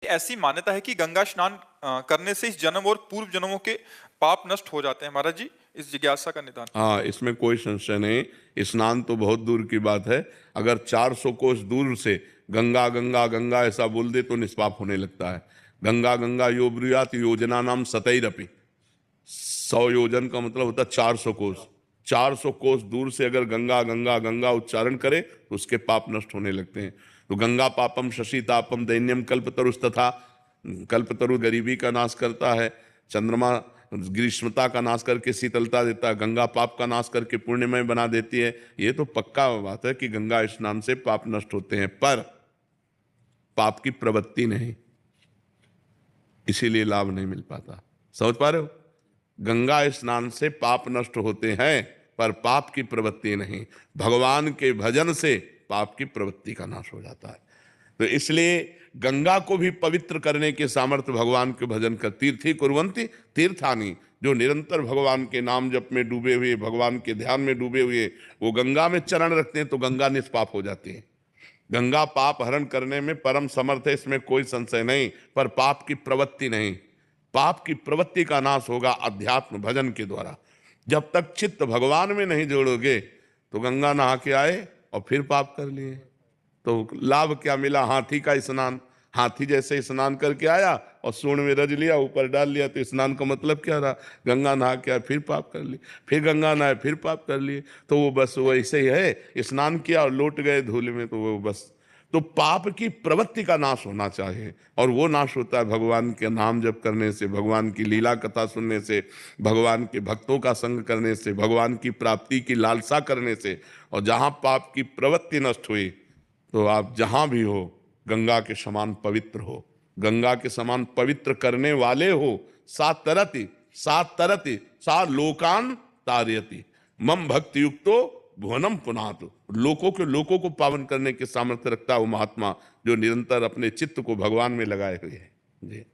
ऐसी मान्यता है कि गंगा स्नान करने से इस जन्म और पूर्व जन्मों के पाप नष्ट हो जाते हैं। महाराज जी, इस जिज्ञासा का निदान। हाँ, इसमें कोई संशय नहीं। स्नान तो बहुत दूर की बात है। अगर 400 कोस दूर से गंगा गंगा गंगा ऐसा बोल दे तो निष्पाप होने लगता है। गंगा गंगा यो ब्रूयात योजना नाम सतैरपि। 100 योजन का मतलब होता है 400 कोस। 400 कोस दूर से अगर गंगा गंगा गंगा उच्चारण करे तो उसके पाप नष्ट होने लगते हैं। तो गंगा पापम शशि तापम दैन्यम कल्पतरुस्तथा। कल्पतरु गरीबी का नाश करता है। चंद्रमा ग्रीष्मता का नाश करके शीतलता देता है। गंगा पाप का नाश करके पुण्यमय बना देती है। ये तो पक्का बात है कि गंगा स्नान से पाप नष्ट होते हैं, पर पाप की प्रवृत्ति नहीं, इसीलिए लाभ नहीं मिल पाता। समझ पा रहे हो? गंगा स्नान से पाप नष्ट होते हैं, पर पाप की प्रवृत्ति नहीं। भगवान के भजन से पाप की प्रवृत्ति का नाश हो जाता है। तो इसलिए गंगा को भी पवित्र करने के सामर्थ्य भगवान के भजन कर। तीर्थी कुर्वन्ति तीर्थानी, जो निरंतर भगवान के नाम जप में डूबे हुए, भगवान के ध्यान में डूबे हुए, वो गंगा में चरण रखते हैं तो गंगा निष्पाप हो जाती है। गंगा पाप हरण करने में परम समर्थ है, इसमें कोई संशय नहीं, पर पाप की प्रवृत्ति नहीं। पाप की प्रवृत्ति का नाश होगा अध्यात्म भजन के द्वारा। जब तक चित्त भगवान में नहीं जोड़ोगे तो गंगा नहा के आए और फिर पाप कर लिए तो लाभ क्या मिला? हाथी का स्नान। हाथी जैसे स्नान करके आया और सूंड में रज लिया, ऊपर डाल लिया, तो स्नान का मतलब क्या रहा? गंगा नहा के आया फिर पाप कर लिए, फिर गंगा नहाए फिर पाप कर लिए। तो वो बस वैसे ही है, स्नान किया और लौट गए धूल में, तो वो बस। तो पाप की प्रवृत्ति का नाश होना चाहिए, और वो नाश होता है भगवान के नाम जप करने से, भगवान की लीला कथा सुनने से, भगवान के भक्तों का संग करने से, भगवान की प्राप्ति की लालसा करने से। और जहाँ पाप की प्रवृत्ति नष्ट हुई तो आप जहां भी हो गंगा के समान पवित्र हो, गंगा के समान पवित्र करने वाले हो। सा तरति सा लोकान तारयति मम भक्ति युक्तो भुवनम पुनातु। लोकों को पावन करने के सामर्थ्य रखता है वो महात्मा, जो निरंतर अपने चित्त को भगवान में लगाए हुए है। जी।